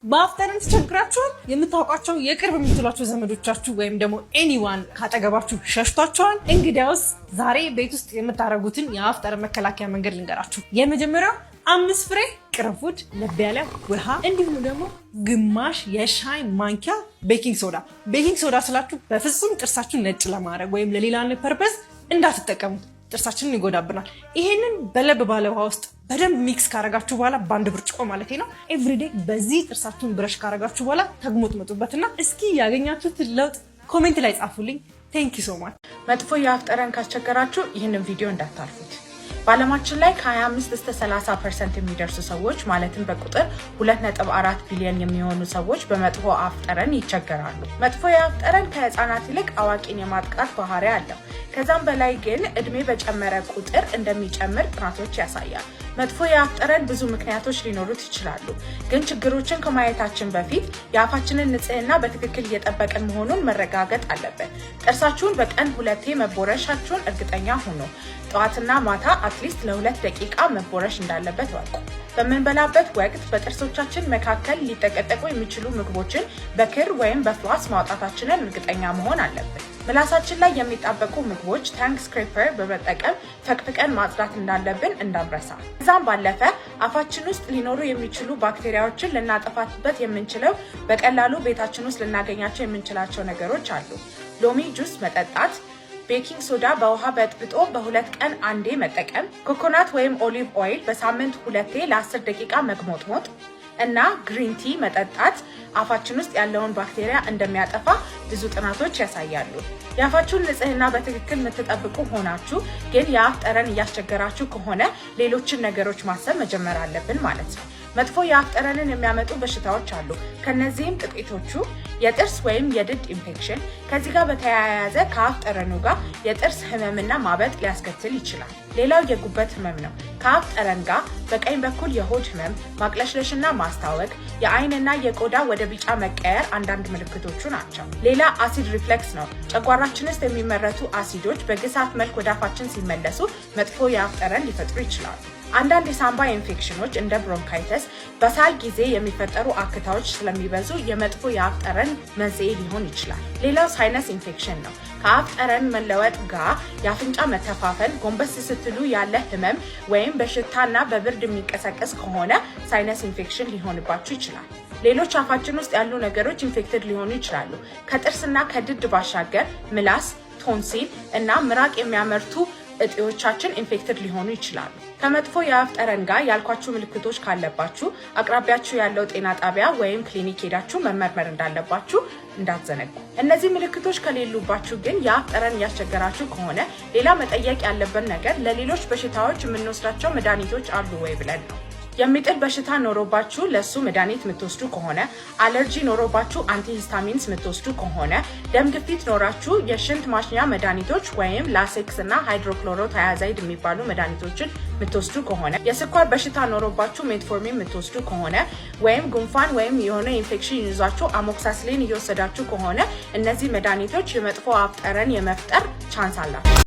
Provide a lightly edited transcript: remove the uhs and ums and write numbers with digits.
በአፍጠርን ተቸግራችኋል የምታውቋቸው የቅርብ የምትሏቸው ዘመዶቻችሁ ወይም ደግሞ ኤኒዋን ካጠገባችሁ ሸሽቷቸዋል? እንግዲያውስ ዛሬ ቤት ውስጥ የምታደርጉትን የአፍጠርን መከላከያ መንገድ ልንገራችሁ። የመጀመሪያው 5 ፍሬ ቅርንፉድ፣ ለብ ያለ ውሃ እንዲሁም ደግሞ ግማሽ የሻይ ማንኪያ ቤኪንግ ሶዳ። ቤኪንግ ሶዳ ስላችሁ በፍጹም ጥርሳችሁን ነጭ ለማድረግ ወይም ለሌላ ፐርፐዝ እንዳትጠቀሙት፣ ጥርሳችንን ይጎዳብናል። ይሄንን በለብ ባለ ውሃ ውስጥ በደንብ ሚክስ ካረጋችሁ በኋላ በአንድ ብርጭቆ ማለት ነው ኤቭሪዴይ በዚህ ጥርሳችሁን ብረሽ ካረጋችሁ በኋላ ተግሞጥመጡበትና እስኪ ያገኛችሁትን ለውጥ ኮሜንት ላይ ጻፉልኝ። ቴንክ ዩ ሶ ማች። መጥፎ የአፍ ጠረን ካስቸገራችሁ ይህንን ቪዲዮ እንዳታልፉት። በዓለማችን ላይ ከ25 እስከ 30% የሚደርሱ ሰዎች ማለትም በቁጥር 2.4 ቢሊዮን የሚሆኑ ሰዎች በመጥፎ አፍ ጠረን ይቸገራሉ። መጥፎ የአፍ ጠረን ከህፃናት ይልቅ አዋቂን የማጥቃት ባህሪ አለው። ከዛም በላይ ግን እድሜ በጨመረ ቁጥር እንደሚጨምር ጥናቶች ያሳያል። መጥፎ የአፍ ጠረን ብዙ ምክንያቶች ሊኖሩት ይችላሉ። ግን ችግሮችን ከማየታችን በፊት የአፋችንን ንጽህና በትክክል እየጠበቅን መሆኑን መረጋገጥ አለበት። ጥርሳችሁን በቀን 2 መቦረሻችሁን እርግጠኛ ሁኑ። ጠዋትና ማታ አትሊስት ለ2 ደቂቃ መቦረሽ እንዳለበት ወቁ። በምንበላበት ወቅት በጥርሶቻችን መካከል ሊጠቀጠቁ የሚችሉ ምግቦችን በክር ወይም በፍላስ ማውጣታችንን እርግጠኛ መሆን አለብን። ምላሳችን ላይ የሚጣበቁ ምግቦች ታንግ ስክሬፐር በመጠቀም ፈቅፍቀን ማጽዳት እንዳለብን እንዳንረሳ። ከዛም ባለፈ አፋችን ውስጥ ሊኖሩ የሚችሉ ባክቴሪያዎችን ልናጠፋበት የምንችለው በቀላሉ ቤታችን ውስጥ ልናገኛቸው የምንችላቸው ነገሮች አሉ። ሎሚ ጁስ መጠጣት፣ ቤኪንግ ሶዳ በውሃ በጥብጦ በ2 ቀን አንዴ መጠቀም፣ ኮኮናት ወይም ኦሊቭ ኦይል በሳምንት 2 ለ10 ደቂቃ መግሞጥሞጥ እና ግሪን ቲ መጠጣት አፋችን ውስጥ ያለውን ባክቴሪያ እንደሚያጠፋ ብዙ ጥናቶች ያሳያሉ። የአፋችሁን ንጽህና በትክክል የምትጠብቁ ሆናችሁ ግን የአፍ ጠረን እያስቸገራችሁ ከሆነ ሌሎችን ነገሮች ማሰብ መጀመር አለብን ማለት ነው። መጥፎ የአፍ ጠረንን የሚያመጡ በሽታዎች አሉ። ከነዚህም ጥቂቶቹ የጥርስ ወይም የድድ ኢንፌክሽን፣ ከዚህ ጋር በተያያዘ ከአፍ ጠረኑ ጋር የጥርስ ህመምና ማበጥ ሊያስከትል ይችላል። ሌላው የጉበት ህመም ነው። ከአፍ ጠረን ጋር በቀኝ በኩል የሆድ ህመም፣ ማቅለሽለሽና ማስታወክ፣ የአይንና የቆዳ ወደ ቢጫ መቀየር አንዳንድ ምልክቶቹ ናቸው። ሌላ አሲድ ሪፍሌክስ ነው። ጨጓራችን ውስጥ የሚመረቱ አሲዶች በግሳት መልክ ወደ አፋችን ሲመለሱ መጥፎ የአፍ ጠረን ሊፈጥሩ ይችላሉ። አንዳንድ የሳምባ ኢንፌክሽኖች እንደ ብሮንካይተስ በሳል ጊዜ የሚፈጠሩ አክታዎች ስለሚበዙ የመጥፎ የአፍ ጠረን መንስኤ ሊሆን ይችላል። ሌላው ሳይነስ ኢንፌክሽን ነው። ከአፍ ጠረን መለወጥ ጋር የአፍንጫ መተፋፈን፣ ጎንበስ ስትሉ ያለ ህመም ወይም በሽታና በብርድ የሚቀሰቀስ ከሆነ ሳይነስ ኢንፌክሽን ሊሆንባችሁ ይችላል። ሌሎች አፋችን ውስጥ ያሉ ነገሮች ኢንፌክትድ ሊሆኑ ይችላሉ። ከጥርስና ከድድ ባሻገር ምላስ፣ ቶንሲል እና ምራቅ የሚያመርቱ እጢዎቻችን ኢንፌክትድ ሊሆኑ ይችላሉ። ከመጥፎ የአፍ ጠረን ጋር ያልኳችሁ ምልክቶች ካለባችሁ አቅራቢያችሁ ያለው ጤና ጣቢያ ወይም ክሊኒክ ሄዳችሁ መመርመር እንዳለባችሁ እንዳትዘነጉ። እነዚህ ምልክቶች ከሌሉባችሁ ግን የአፍ ጠረን እያስቸገራችሁ ከሆነ ሌላ መጠየቅ ያለብን ነገር ለሌሎች በሽታዎች የምንወስዳቸው መድኃኒቶች አሉ ወይ ብለን ነው። የሚጥል በሽታ ኖሮባችሁ ለሱ መድኃኒት የምትወስዱ ከሆነ፣ አለርጂ ኖሮባችሁ አንቲሂስታሚንስ የምትወስዱ ከሆነ፣ ደም ግፊት ኖራችሁ የሽንት ማሽኛ መድኃኒቶች ወይም ላሴክስ እና ሃይድሮክሎሮታያዛይድ የሚባሉ መድኃኒቶችን የምትወስዱ ከሆነ፣ የስኳር በሽታ ኖሮባችሁ ሜትፎርሚን የምትወስዱ ከሆነ ወይም ጉንፋን ወይም የሆነ ኢንፌክሽን ይዟችሁ አሞክሳስሊን እየወሰዳችሁ ከሆነ እነዚህ መድኃኒቶች የመጥፎ አፍ ጠረን የመፍጠር ቻንስ አላቸው።